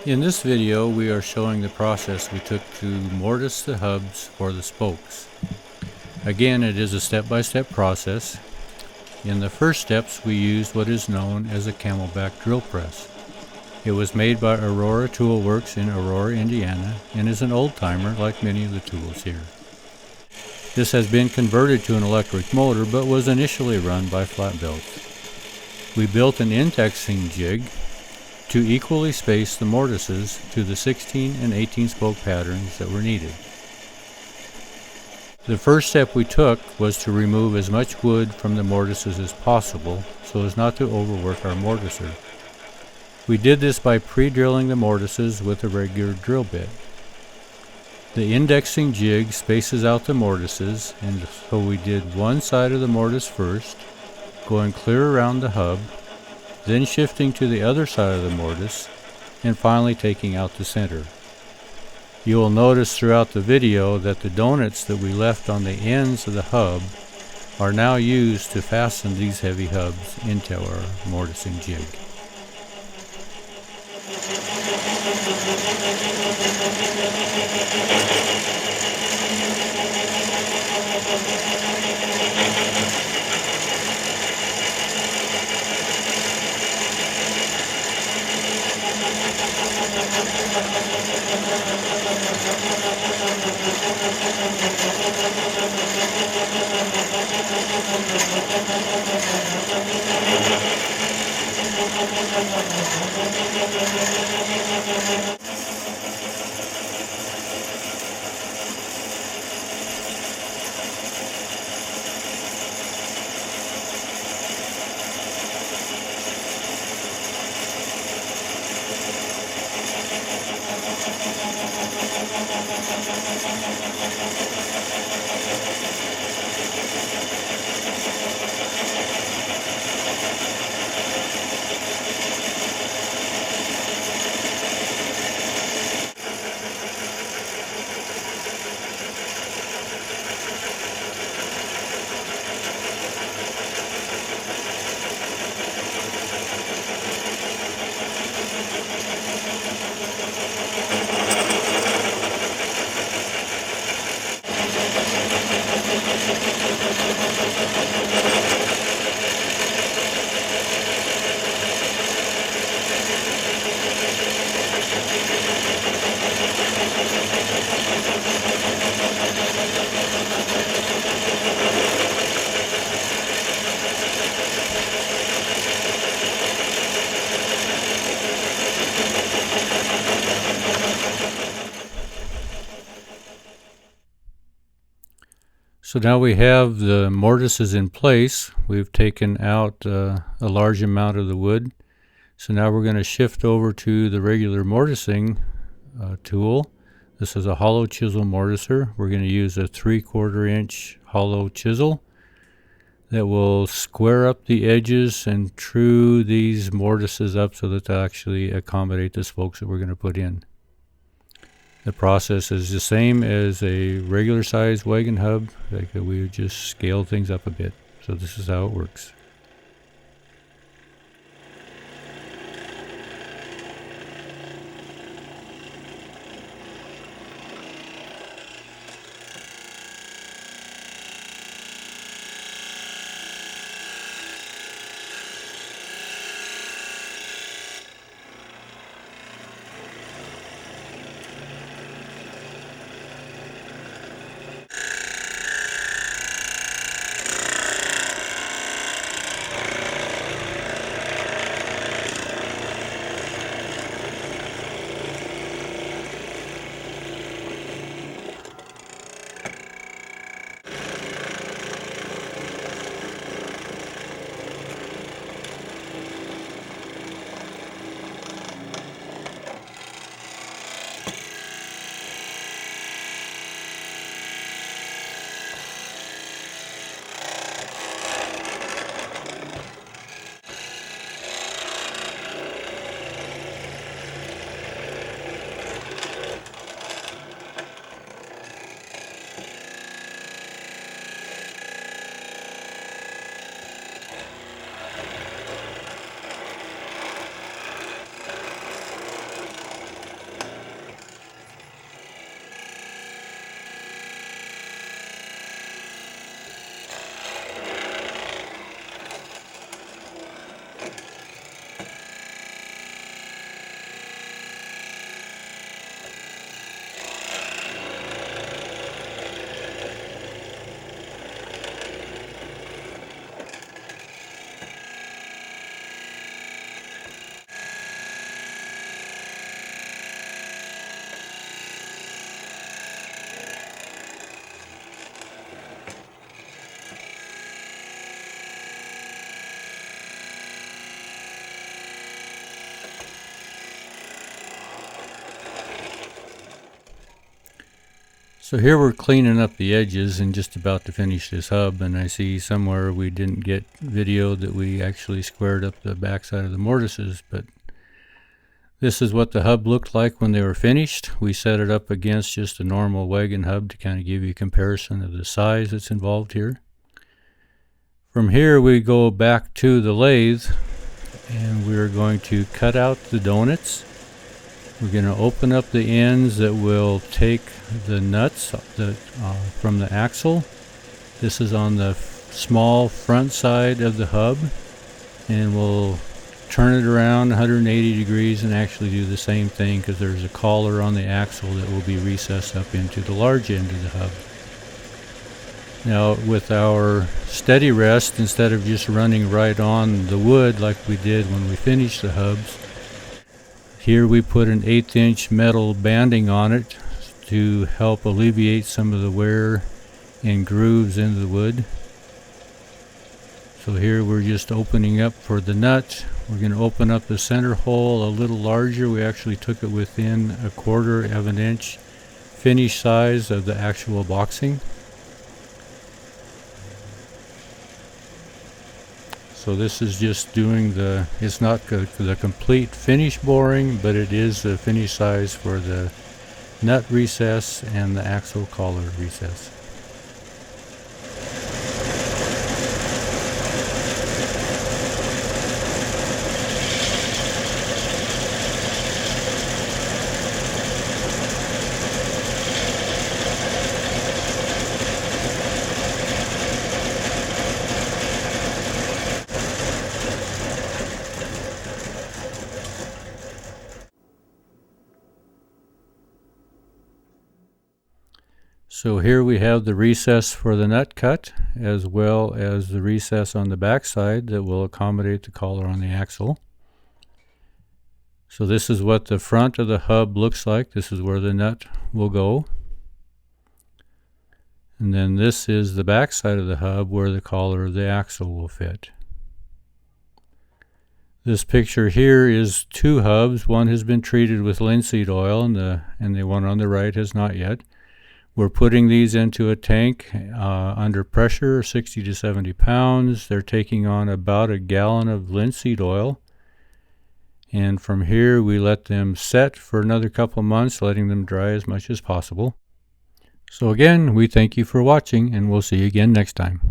In this video, we are showing the process we took to mortise the hubs for the spokes. Again, it is a step-by-step process. In the first steps, we used what is known as a camelback drill press. It was made by Aurora Tool Works in Aurora, Indiana, and is an old-timer like many of the tools here. This has been converted to an electric motor, but was initially run by flat belts. We built an indexing jig to equally space the mortises to the 16 and 18 spoke patterns that were needed. The first step we took was to remove as much wood from the mortises as possible so as not to overwork our mortiser. We did this by pre-drilling the mortises with a regular drill bit. The indexing jig spaces out the mortises, and so we did one side of the mortise first, going clear around the hub, then shifting to the other side of the mortise, and finally taking out the center. You will notice throughout the video that the donuts that we left on the ends of the hub are now used to fasten these heavy hubs into our mortising jig. So now we have the mortises in place. We've taken out a large amount of the wood. So now we're going to shift over to the regular mortising tool. This is a hollow chisel mortiser. We're going to use a 3/4 inch hollow chisel that will square up the edges and true these mortises up so that they actually accommodate the spokes that we're going to put in. The process is the same as a regular size wagon hub. Like we would just scale things up a bit. So this is how it works. So here we're cleaning up the edges and just about to finish this hub, and I see somewhere we didn't get video that we actually squared up the backside of the mortises, but this is what the hub looked like when they were finished. We set it up against just a normal wagon hub to kind of give you a comparison of the size that's involved here. From here we go back to the lathe and we're going to cut out the donuts. We're going to open up the ends that will take the nuts from the axle. This is on the small front side of the hub, and we'll turn it around 180 degrees and actually do the same thing because there's a collar on the axle that will be recessed up into the large end of the hub. Now with our steady rest, instead of just running right on the wood like we did when we finished the hubs, here we put an 1/8 inch metal banding on it to help alleviate some of the wear and grooves into the wood. So here we're just opening up for the nut. We're going to open up the center hole a little larger. We actually took it within 1/4 of an inch finish size of the actual boxing. So this is just doing it's not the complete finish boring, but it is the finish size for the nut recess and the axle collar recess. So here we have the recess for the nut cut, as well as the recess on the back side that will accommodate the collar on the axle. So this is what the front of the hub looks like. This is where the nut will go. And then this is the back side of the hub where the collar of the axle will fit. This picture here is 2 hubs. One has been treated with linseed oil and the one on the right has not yet. We're putting these into a tank under pressure, 60 to 70 pounds. They're taking on about 1 gallon of linseed oil. And from here we let them set for another couple months, letting them dry as much as possible. So again, we thank you for watching, and we'll see you again next time.